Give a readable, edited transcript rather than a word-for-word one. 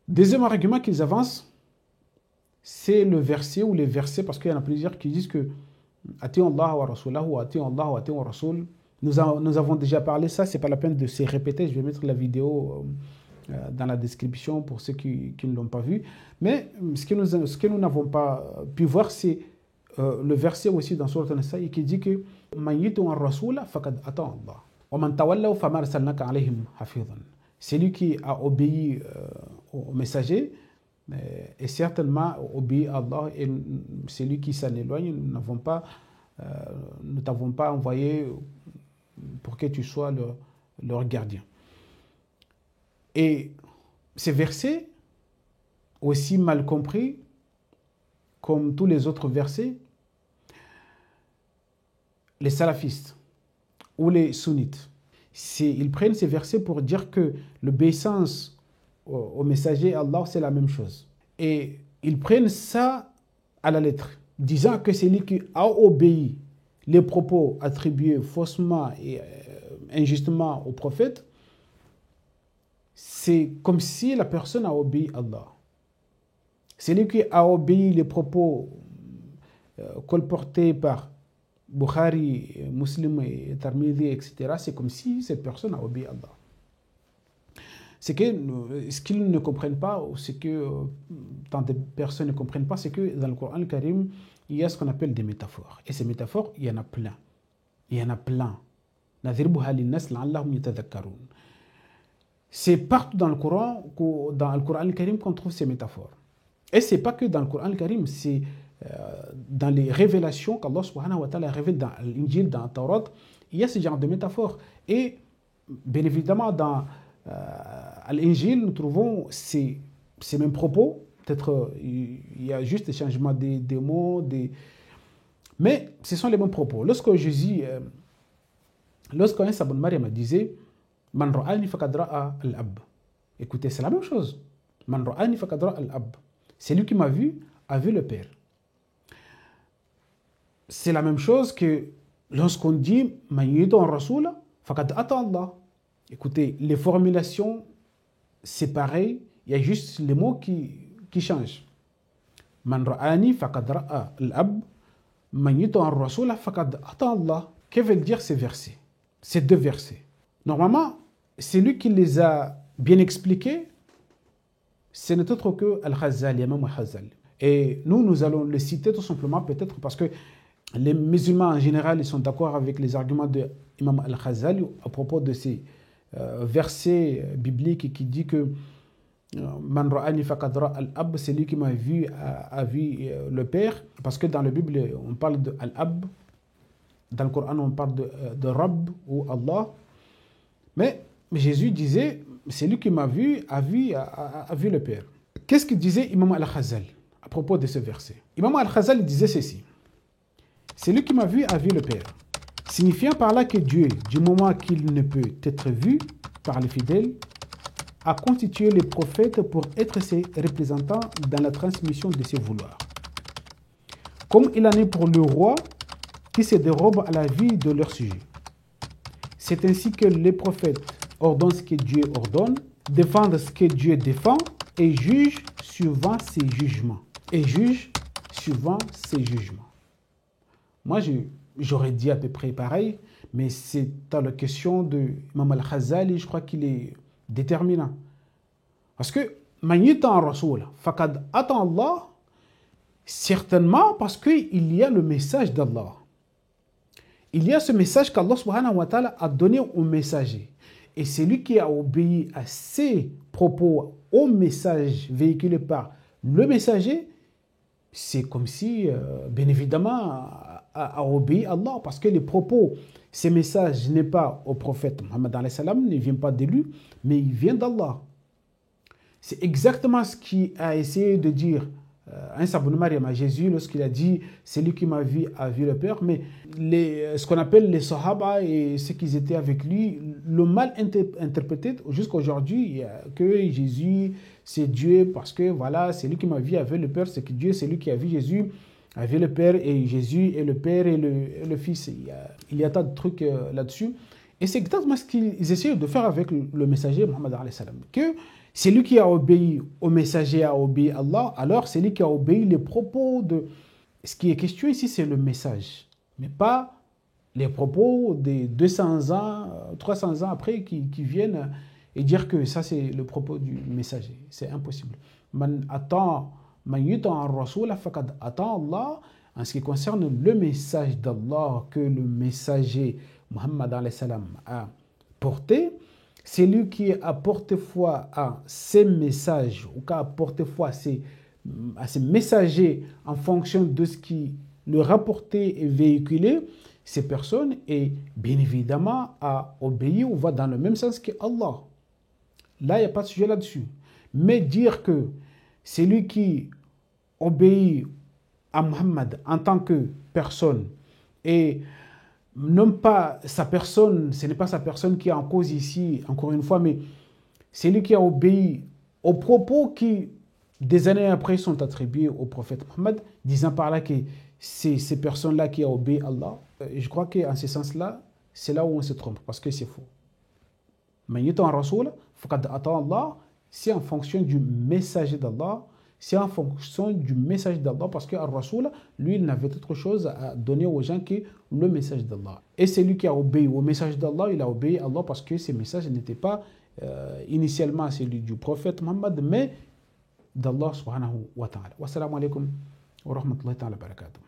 Deuxième argument qu'ils avancent, c'est le verset ou les versets, parce qu'il y en a plusieurs qui disent que Ati'u Allah wa Rasulahu, Ati'u Allah wa Ati'u Rasul. Nous avons déjà parlé ça, c'est pas la peine de se répéter. Je vais mettre la vidéo dans la description pour ceux qui ne l'ont pas vu. Mais ce que nous n'avons pas pu voir, c'est le verset aussi dans Sourate An-Nisa qui dit que Man yuti'u ar-rasula faqad ata Allah wa man tawallaw fama arsalnaka alayhim hafizan. Celui qui a obéi au messager et certainement obéi à Allah, et celui qui s'en éloigne, nous t'avons pas envoyé pour que tu sois leur gardien. Et ces versets, aussi mal compris, comme tous les autres versets, les salafistes ou les sunnites, ils prennent ces versets pour dire que l'obéissance au messager Allah, c'est la même chose. Et ils prennent ça à la lettre, disant que celui qui a obéi les propos attribués faussement et injustement au prophète, c'est comme si la personne a obéi à Allah. Celui qui a obéi les propos colportés par Bukhari, Muslim et Tirmidhi, etc., c'est comme si cette personne a obéi à Allah. Ce qu'ils ne comprennent pas, ou ce que tant de personnes ne comprennent pas, c'est que dans le Coran Karim, il y a ce qu'on appelle des métaphores. Et ces métaphores, il y en a plein. Il y en a plein. C'est partout dans le Coran Karim qu'on trouve ces métaphores. Et ce n'est pas que dans le Coran Karim, c'est dans les révélations qu'Allah subhanahu wa ta'ala révèle dans l'Injil, dans le Taurat, il y a ce genre de métaphores. Et bien évidemment, dans l'Injil, nous trouvons ces mêmes propos. Peut-être il y a juste des changements des mots, mais ce sont les mêmes propos. Lorsqu'un Sabon Mariam disait Man ra'ani faqad ra'a al-ab. Écoutez, c'est la même chose. Man ra'ani faqad ra'a al-ab. Celui qui m'a vu a vu le Père. C'est la même chose que lorsqu'on dit Man yuti'u ar-rasul faqad ata Allah. Écoutez, les formulations, c'est pareil. Il y a juste les mots qui changent. Man ra'ani faqad ra'a al-ab. Man yuti'u ar-rasul faqad ata Allah. Que veulent dire ces versets? Ces deux versets. Normalement, celui qui les a bien expliqués, ce n'est autre que Al-Khazali, Imam Al-Khazali. Et nous allons le citer tout simplement peut-être parce que les musulmans en général, ils sont d'accord avec les arguments de Imam Al-Khazali à propos de ces versets bibliques qui dit que Man ra'ani faqad ra'a al-ab, celui qui m'a vu a vu le Père. Parce que dans la Bible, on parle de al-ab. Dans le Coran, on parle de Rabb ou Allah. Mais Jésus disait, celui qui m'a vu a vu le Père. Qu'est-ce que disait Imam Al-Khazali à propos de ce verset? Imam Al-Khazali disait ceci. Celui qui m'a vu a vu le Père. Signifiant par là que Dieu, du moment qu'il ne peut être vu par les fidèles, a constitué les prophètes pour être ses représentants dans la transmission de ses vouloirs. Comme il en est pour le roi qui se dérobe à la vie de leur sujet. C'est ainsi que les prophètes ordonnent ce que Dieu ordonne, défendent ce que Dieu défend et jugent suivant ses jugements. Moi, j'aurais dit à peu près pareil, mais c'est dans la question de Imam Al-Khazali, je crois qu'il est déterminant. Parce que Man yuti'u Rasul faqad ata Allah, certainement parce qu'il y a le message d'Allah. Il y a ce message qu'Allah subhanahu wa ta'ala a donné au messager. Et celui qui a obéi à ses propos, au message véhiculé par le messager, c'est comme si, bien évidemment, a obéi à Allah. Parce que les propos, ces messages n'est pas au prophète Muhammad alayhi salam, ne vient pas de lui, mais il vient d'Allah. C'est exactement ce qu'il a essayé de dire un Sabon Mariam à Jésus lorsqu'il a dit celui qui m'a vu a vu le Père. Mais ce qu'on appelle les Sahaba et ceux qui étaient avec lui l'ont mal interprété jusqu'à aujourd'hui, que Jésus c'est Dieu parce que voilà, celui qui m'a vu a vu le Père, c'est que Dieu, celui qui a vu Jésus a vu le Père, et Jésus est le Père et le Fils. Il y a tant de trucs là-dessus. Et c'est exactement ce qu'ils essaient de faire avec le messager Muhammad alayhi salam. Que Celui qui a obéi au messager a obéi à Allah, alors celui qui a obéi les propos de... Ce qui est question ici, c'est le message, mais pas les propos des 200 ans, 300 ans après qui viennent et dire que ça c'est le propos du messager. C'est impossible. Man yuta ar-rasoul faqad ata Allah. En ce qui concerne le message d'Allah que le messager Muhammad alayhi salam a porté, c'est lui qui a porté foi à ces messages ou qui a porté foi à ces messagers en fonction de ce qui le rapporté et véhiculé, ces personnes, et bien évidemment à obéir ou va dans le même sens que Allah. Là, il n'y a pas de sujet là-dessus. Mais dire que c'est lui qui obéit à Muhammad en tant que personne et non pas sa personne, ce n'est pas sa personne qui est en cause ici, encore une fois, mais c'est lui qui a obéi aux propos qui, des années après, sont attribués au prophète Muhammad, disant par là que c'est ces personnes-là qui ont obéi à Allah. Et je crois qu'en ce sens-là, c'est là où on se trompe, parce que c'est faux. Man yuta ar-rasoul faqad ata Allah, c'est en fonction du messager d'Allah, c'est en fonction du message d'Allah, parce que Ar-Rasoul, lui, il n'avait autre chose à donner aux gens que le message d'Allah. Et c'est lui qui a obéi au message d'Allah, il a obéi à Allah parce que ces messages n'étaient pas initialement celui du prophète Muhammad, mais d'Allah subhanahu wa ta'ala. Wassalamu alaikum wa rahmatullahi ta'ala barakatuh.